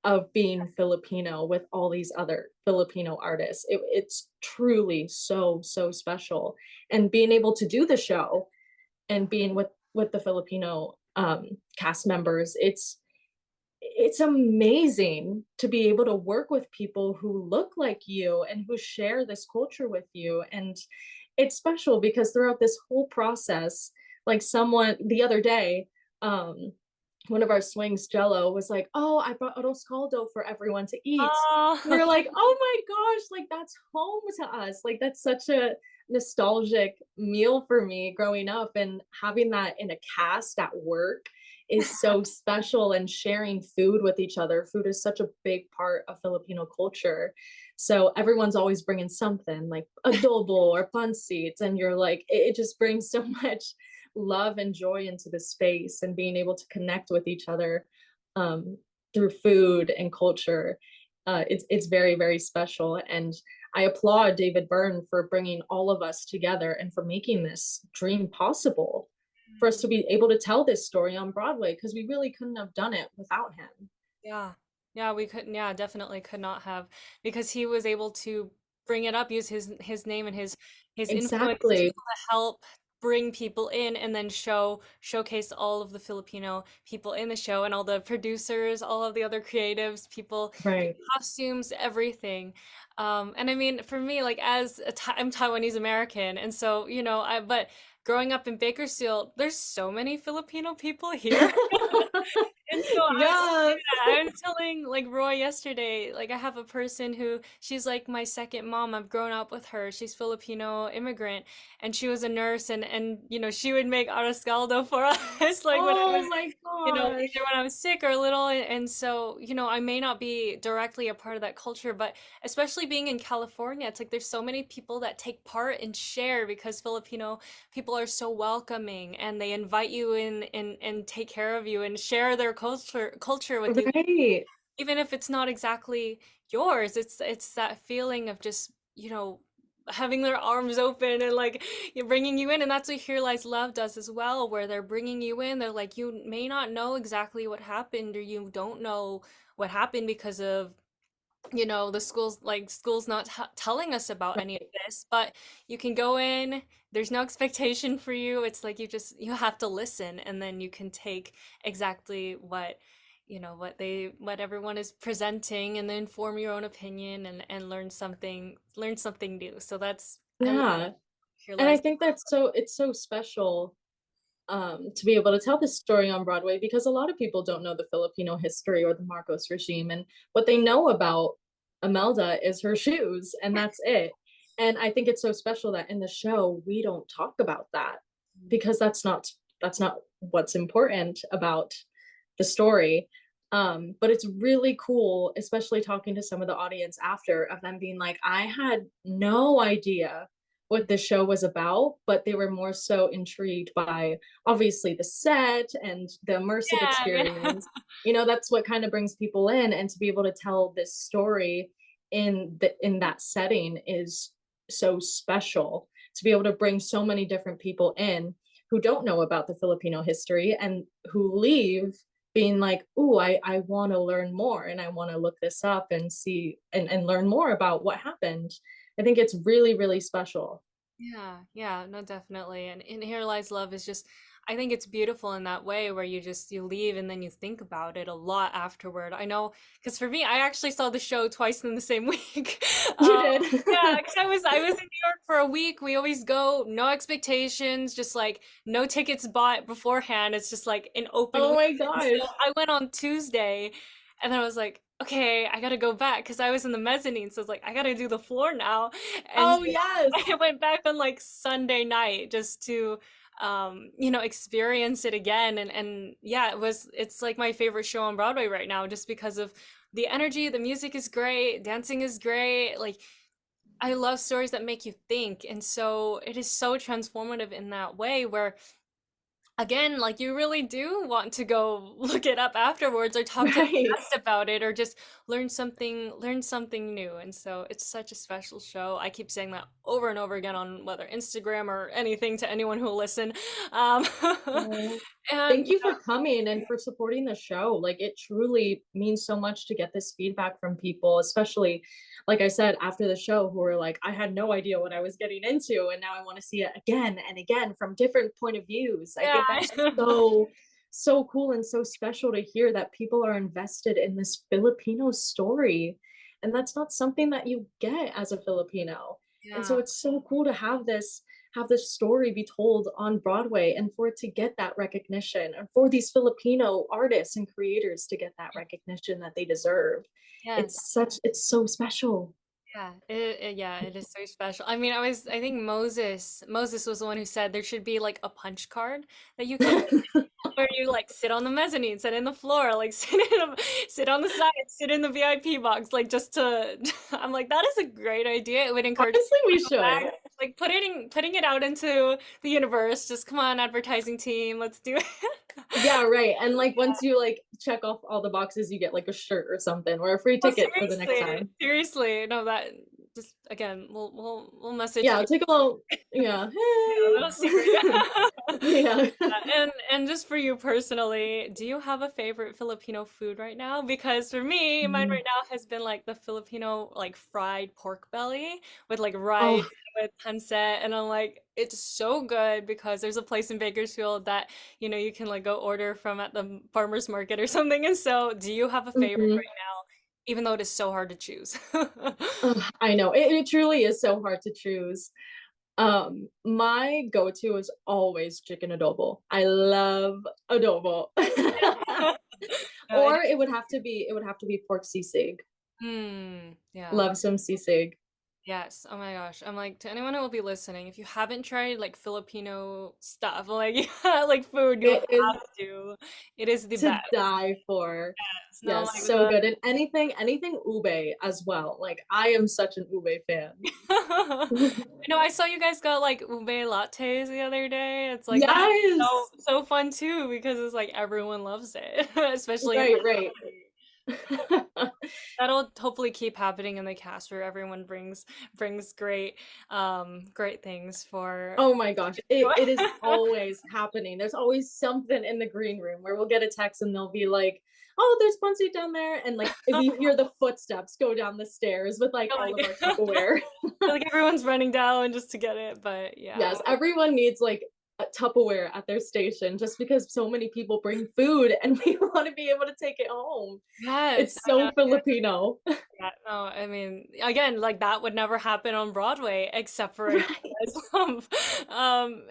of being Filipino with all these other Filipino artists. It's truly so, so special. And being able to do the show and being with the Filipino cast members, it's amazing to be able to work with people who look like you and who share this culture with you. And it's special because throughout this whole process, like someone the other day, um, one of our swings, Jello, was like, "Oh, I brought arroz caldo for everyone to eat." We Oh, were like, "Oh my gosh, like that's home to us." Like that's such a nostalgic meal for me growing up, and having that in a cast at work is so special, and sharing food with each other. Food is such a big part of Filipino culture. So everyone's always bringing something like adobo or pancit, and you're like, it just brings so much love and joy into the space, and being able to connect with each other um, through food and culture. It's very very special, and I applaud David Byrne for bringing all of us together and for making this dream possible for us to be able to tell this story on Broadway, because we really couldn't have done it without him. yeah. Yeah, we couldn't, yeah, definitely could not have because he was able to bring it up, use his name and his influence to be Exactly. able to help bring people in and then showcase all of the Filipino people in the show and all the producers, all of the other creatives, people, the Right. costumes, everything. And I mean, for me, like as I'm Taiwanese American, and so, but growing up in Bakersfield, there's so many Filipino people here. And so Yes. I was telling like Roy yesterday, like I have a person who she's like my second mom. I've grown up with her. She's Filipino immigrant and she was a nurse and she would make arroz caldo for us like when I Oh was my either gosh. when I was sick or little. And so, I may not be directly a part of that culture, but especially being in California, it's like there's so many people that take part and share because Filipino people are so welcoming and they invite you in and take care of you and share their culture with you, Right. even if it's not exactly yours. It's that feeling of just, having their arms open and like you're bringing you in, and that's what Here Lies Love does as well, where they're bringing you in. They're like, you may not know exactly what happened, or you don't know what happened because of the schools not telling us about any of Right. this, but you can go in, there's no expectation for you. It's like you have to listen, and then you can take exactly what everyone is presenting, and then form your own opinion and learn something new. So that's I love Yeah. Here And I Lies. think that's so it's so special to be able to tell this story on Broadway, because a lot of people don't know the Filipino history or the Marcos regime. And what they know about Imelda is her shoes, and that's it. And I think it's so special that in the show we don't talk about that, because that's not what's important about the story. But it's really cool, especially talking to some of the audience after, of them being like, I had no idea what the show was about, but they were more so intrigued by obviously the set and the immersive Yeah, yeah. experience. That's what kind of brings people in, and to be able to tell this story in that setting is so special, to be able to bring so many different people in who don't know about the Filipino history, and who leave being like, "Ooh, I want to learn more, and I want to look this up and see and learn more about what happened." I think it's really, really special. Yeah, yeah, no, definitely. And in Here Lies Love is just, I think it's beautiful in that way where you leave and then you think about it a lot afterward. I know, because for me, I actually saw the show twice in the same week. You Um, did. yeah, because I was in New York for a week. We always go, no expectations, just like no tickets bought beforehand. It's just like an open Oh week. my And so gosh. I went on Tuesday, and then I was like, okay, I gotta go back because I was in the mezzanine, so it's like I gotta do the floor now. And Oh yes. I went back on like Sunday night just to experience it again, and yeah, it's like my favorite show on Broadway right now just because of the energy. The music is great, dancing is great. Like I love stories that make you think, and so it is so transformative in that way where again, like you really do want to go look it up afterwards or talk to the Right. cast about it or just learn something new. And so it's such a special show. I keep saying that over and over again on whether Instagram or anything to anyone who will listen. Um, Oh, and thank you for coming and for supporting the show. Like, it truly means so much to get this feedback from people, especially, like I said, after the show, who are like, I had no idea what I was getting into, and now I want to see it again and again from different point of views. I think that's yeah. so, so cool and so special to hear that people are invested in this Filipino story. And that's not something that you get as a Filipino. And Yeah. so it's so cool to have this have this story be told on Broadway and for it to get that recognition and for these Filipino artists and creators to get that recognition that they deserve. Yes. It's so special. Yeah, yeah, it is so special. I mean, I think Moses was the one who said there should be like a punch card that you can where you like sit on the mezzanine, sit in the floor, like sit on the side, sit in the VIP box, like just to. I'm like that is a great idea. It would encourage Honestly, people we to come back, should. like putting it out into the universe. Just come on, advertising team, let's do it. Yeah, right. And like once you like check off all the boxes, you get like a shirt or something or a free Oh, ticket for the next time. seriously, no, that just again, we'll message Yeah, people. take a little, yeah, Yeah, a little secret. hey. Yeah. And just for you personally, do you have a favorite Filipino food right now? Because for me, mine Mm. right now has been like the Filipino like fried pork belly with like rice Oh, with pancit, and I'm like, it's so good because there's a place in Bakersfield that you can like go order from at the farmer's market or something. And so, do you have a favorite mhm. right now? Even though it is so hard to choose. Ugh, I know. It truly is so hard to choose. My go-to is always chicken adobo. I love adobo. No, it Or is. it would have to be pork sisig. Yeah. Love some sisig. Yes. Oh my gosh. I'm like, to anyone who will be listening, if you haven't tried like Filipino stuff, like like food, you It is have to. It is the to best. die for. Yes. No, Yes, like so good. And anything ube as well. Like I am such an ube fan. I saw you guys got like ube lattes the other day. It's like that's so Yes. so fun too because it's like everyone loves it, especially in Right, right. that'll hopefully keep happening in the cast where everyone brings great things for Oh my gosh, it is enjoy. always happening. There's always something in the green room where we'll get a text and they'll be like, "Oh, there's Bunsie down there," and like we hear the footsteps go down the stairs with like Feel all of our like Tupperware. feel like everyone's running down just to get it, but yeah. Yes, everyone needs like a Tupperware at their station just because so many people bring food and we want to be able to take it home. Yes, It's I know. so Filipino. Yeah, no, I mean, again, like that would never happen on Broadway except for a Right.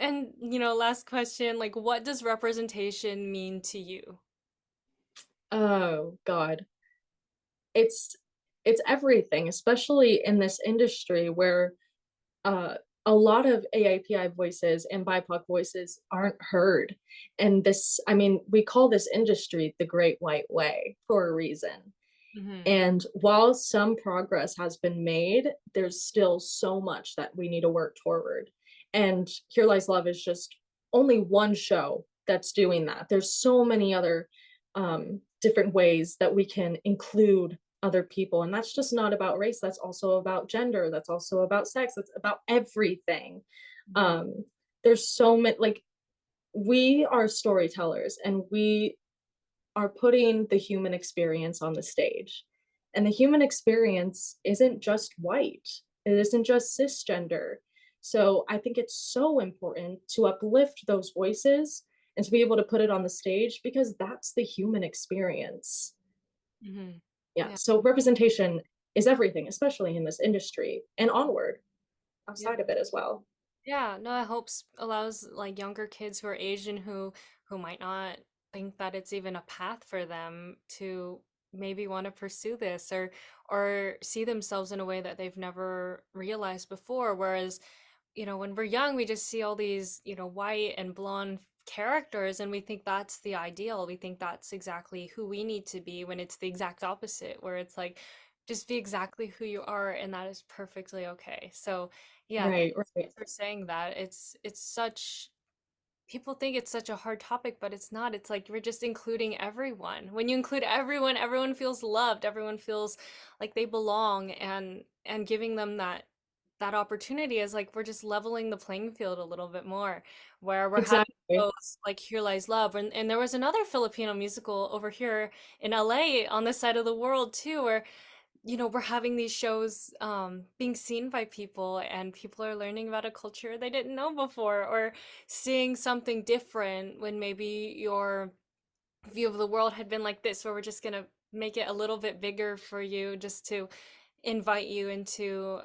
and last question, like what does representation mean to you? Oh God. It's it's everything, especially in this industry where uh, a lot of AIPI voices and BIPOC voices aren't heard. And this, I mean, we call this industry the Great White Way for a reason. Hmm. And while some progress has been made, there's still so much that we need to work toward. And Here Lies Love is just only one show that's doing that. There's so many other different ways that we can include other people. And that's just not about race. That's also about gender. That's also about sex. That's about everything. Hmm. Um, there's so many, like, we are storytellers and we are putting the human experience on the stage. And the human experience isn't just white, it isn't just cisgender. So I think it's so important to uplift those voices and to be able to put it on the stage because that's the human experience. Hmm. Yeah. Yeah. So representation is everything, especially in this industry and onward Yeah. outside of it as well. Yeah, no, it helps allows like younger kids who are Asian who might not think that it's even a path for them to maybe want to pursue this or see themselves in a way that they've never realized before. Whereas, when we're young, we just see all these, white and blonde characters and we think that's the ideal. We think that's exactly who we need to be when it's the exact opposite, where it's like just be exactly who you are and that is perfectly okay. So, yeah, Right, thanks right. for saying that. It's such people think it's such a hard topic, but it's not. It's like we're just including everyone. When you include everyone, everyone feels loved, everyone feels like they belong and giving them that opportunity is like we're just leveling the playing field a little bit more where we're having Exactly. shows like Here Lies Love and there was another Filipino musical over here in LA on this side of the world too where we're having these shows being seen by people and people are learning about a culture they didn't know before or seeing something different when maybe your view of the world had been like this, where we're just gonna make it a little bit bigger for you just to invite you into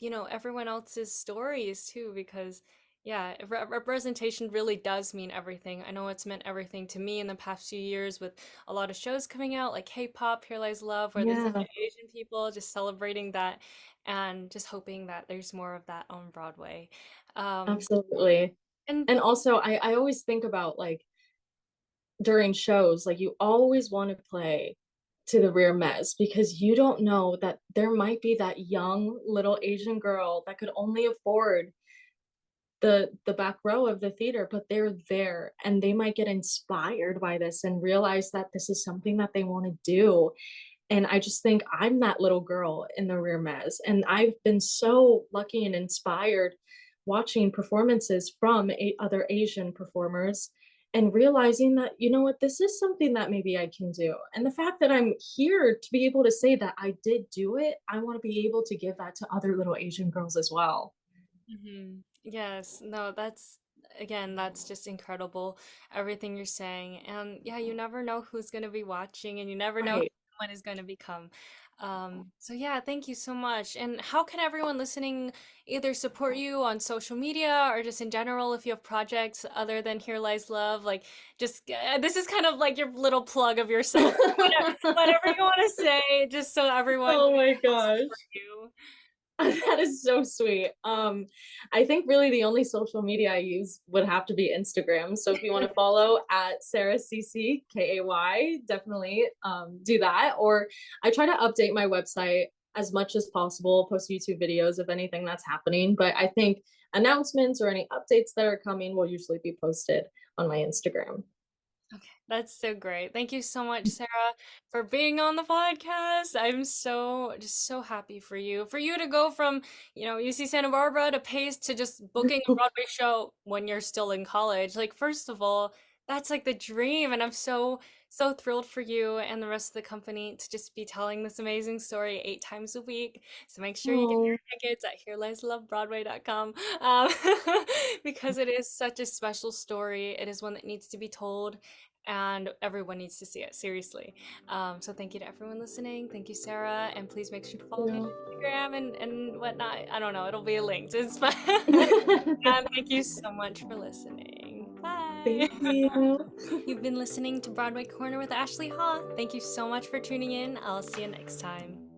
everyone else's stories too, because yeah, representation really does mean everything. I know it's meant everything to me in the past few years with a lot of shows coming out like K-pop, Here Lies Love, where there's Yeah, Asian people just celebrating that and just hoping that there's more of that on Broadway. Um, absolutely. and And also, I always think about like during shows, like you always want to play to the rear mezz because you don't know that there might be that young little Asian girl that could only afford the back row of the theater, but they're there and they might get inspired by this and realize that this is something that they want to do. And I just think I'm that little girl in the rear mezz. And I've been so lucky and inspired watching performances from other Asian performers and realizing that, you know what, this is something that maybe I can do. And the fact that I'm here to be able to say that I did do it, I want to be able to give that to other little Asian girls as well. yes, no, that's just incredible, everything you're saying. And yeah, you never know who's going to be watching and you never know who Right. someone is going to become. So yeah, thank you so much. And how can everyone listening either support you on social media or just in general if you have projects other than Here Lies Love? Like, just this is kind of like your little plug of yourself. Whatever you want to say, just so everyone Oh my can gosh. support you. That is so sweet. I think really the only social media I use would have to be Instagram. So if you want to follow at Sarah CCKAY, definitely do that. Or I try to update my website as much as possible, post YouTube videos of anything that's happening. But I think announcements or any updates that are coming will usually be posted on my Instagram. Okay, that's so great. Thank you so much, Sarah, for being on the podcast. I'm just so happy for you. For you to go from, UC Santa Barbara to Pace to just booking a Broadway show when you're still in college. Like, first of all, that's like the dream. And I'm so, so thrilled for you and the rest of the company to just be telling this amazing story 8 times a week. So make sure you get Oh, your tickets at HereLiesLoveBroadway.com, because it is such a special story. It is one that needs to be told and everyone needs to see it, seriously. So thank you to everyone listening. Thank you, Sarah, and please make sure to follow me on yeah. Instagram and whatnot. I don't know, it'll be linked. It's fine. And thank you so much for listening. Bye. Thank you. You've been listening to Broadway Corner with Ashley Ha. Thank you so much for tuning in. I'll see you next time.